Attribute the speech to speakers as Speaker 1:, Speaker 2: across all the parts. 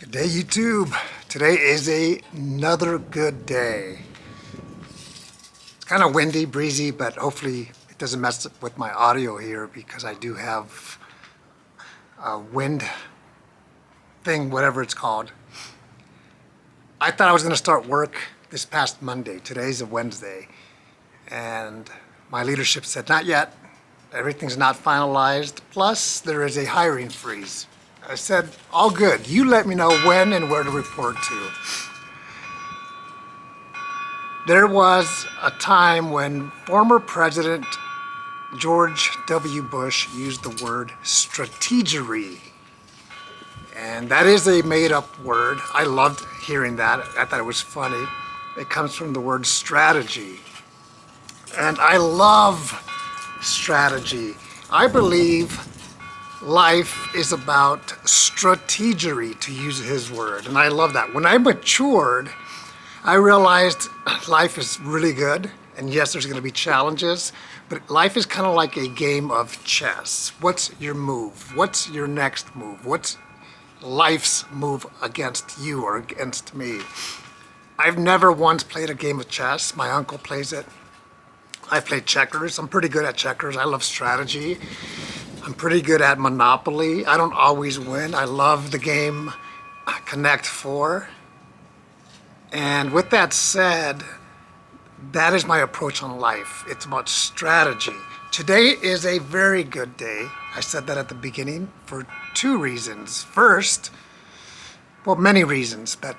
Speaker 1: Good day, YouTube. Today is another good day. It's kind of windy, breezy, but hopefully it doesn't mess up with my audio here because I do have a wind thing, whatever it's called. I thought I was going to start work this past Monday. Today's a Wednesday. And my leadership said, not yet. Everything's not finalized. Plus, there is a hiring freeze. I said, all good. You let me know when and where to report to. There was a time when former President George W. Bush used the word strategery. And that is a made-up word. I loved hearing that. I thought it was funny. It comes from the word strategy. And I love strategy. I believe life is about strategery, to use his word, and I love that. When I matured, I realized life is really good, and yes, there's going to be challenges, but life is kind of like a game of chess. What's your move? What's your next move? What's life's move against you or against me? I've never once played a game of chess. My uncle plays it. I play checkers. I'm pretty good at checkers. I love strategy. I'm pretty good at Monopoly. I don't always win. I love the game Connect 4. And with that said, that is my approach on life. It's about strategy. Today is a very good day. I said that at the beginning for two reasons. First, well, many reasons, but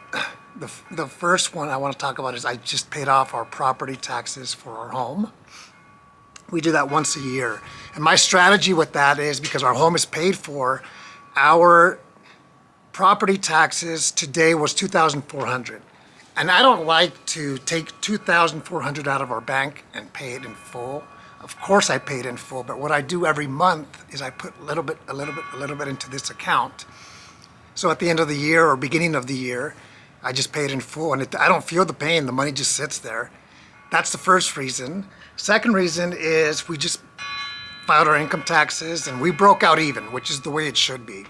Speaker 1: the first one I want to talk about is I just paid off our property taxes for our home. We do that once a year. And my strategy with that is because our home is paid for, our property taxes today was $2,400. And I don't like to take $2,400 out of our bank and pay it in full. Of course I pay it in full, but what I do every month is I put a little bit into this account. So at the end of the year or beginning of the year, I just pay it in full, and I don't feel the pain. The money just sits there. That's the first reason. Second reason is we just filed our income taxes and we broke out even, which is the way it should be.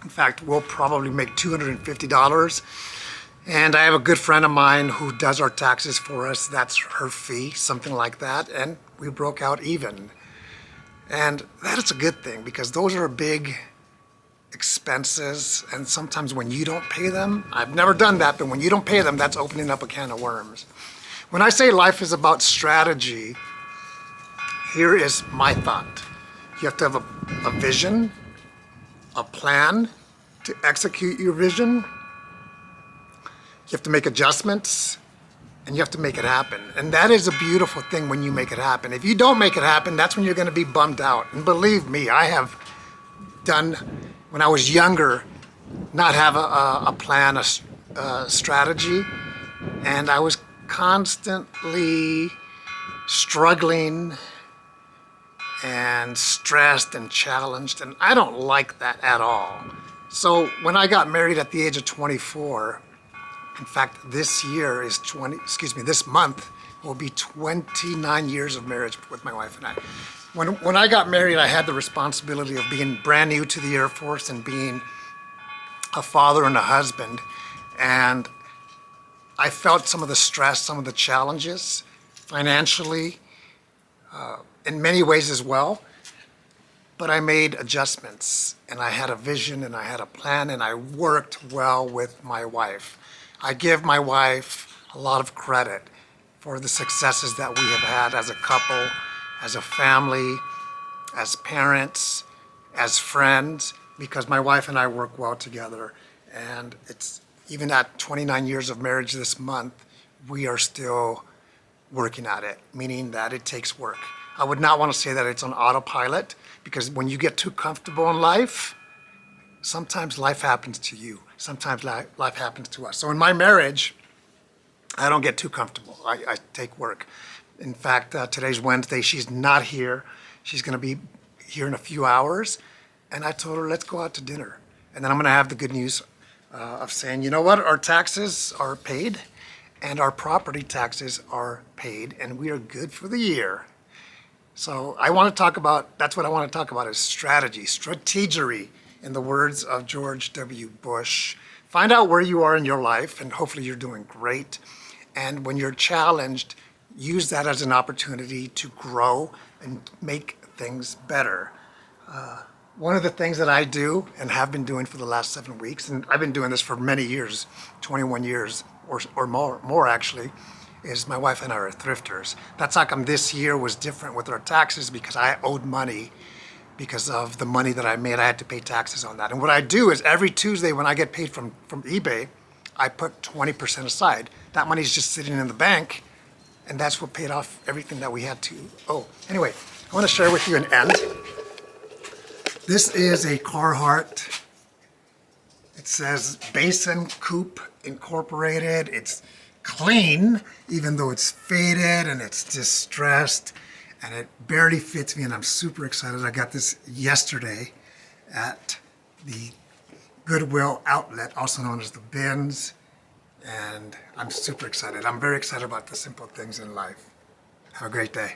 Speaker 1: In fact, we'll probably make $250. And I have a good friend of mine who does our taxes for us. That's her fee, something like that. And we broke out even. And that is a good thing because those are big expenses. And sometimes when you don't pay them, I've never done that, but when you don't pay them, that's opening up a can of worms. When I say life is about strategy, here is my thought. You have to have a vision, a plan to execute your vision. You have to make adjustments, and you have to make it happen. And that is a beautiful thing when you make it happen. If you don't make it happen, that's when you're going to be bummed out. And believe me, I have done, when I was younger, not have a plan, a strategy, and I was constantly struggling and stressed and challenged, and I don't like that at all. So when I got married at the age of 24, in fact this month will be 29 years of marriage with my wife and I. When I got married, I had the responsibility of being brand new to the Air Force and being a father and a husband, and I felt some of the stress, some of the challenges financially, in many ways as well, but I made adjustments and I had a vision and I had a plan and I worked well with my wife. I give my wife a lot of credit for the successes that we have had as a couple, as a family, as parents, as friends, because my wife and I work well together. And it's even at 29 years of marriage this month, we are still working at it, meaning that it takes work. I would not want to say that it's on autopilot, because when you get too comfortable in life, sometimes life happens to you. Sometimes life happens to us. So in my marriage, I don't get too comfortable. I take work. In fact, today's Wednesday. She's not here. She's going to be here in a few hours. And I told her, let's go out to dinner. And then I'm going to have the good news of saying, you know what, our taxes are paid and our property taxes are paid and we are good for the year. So I want to talk about, that's what I want to talk about, is strategy, strategery. in the words of George W. Bush, find out where you are in your life, and hopefully you're doing great. And when you're challenged, use that as an opportunity to grow and make things better. One of the things that I do and have been doing for the last 7 weeks, and I've been doing this for many years, 21 years or more actually, is my wife and I are thrifters. That's how come this year was different with our taxes, because I owed money because of the money that I made. I had to pay taxes on that. And what I do is every Tuesday when I get paid from eBay, I put 20% aside. That money's just sitting in the bank, and that's what paid off everything that we had to owe. Anyway, I want to share with you an end. This is a Carhartt. It says Basin Coupe Incorporated. It's clean, even though it's faded and it's distressed, and it barely fits me, and I'm super excited. I got this yesterday at the Goodwill outlet, also known as the Bins, and I'm super excited. I'm very excited about the simple things in life. Have a great day.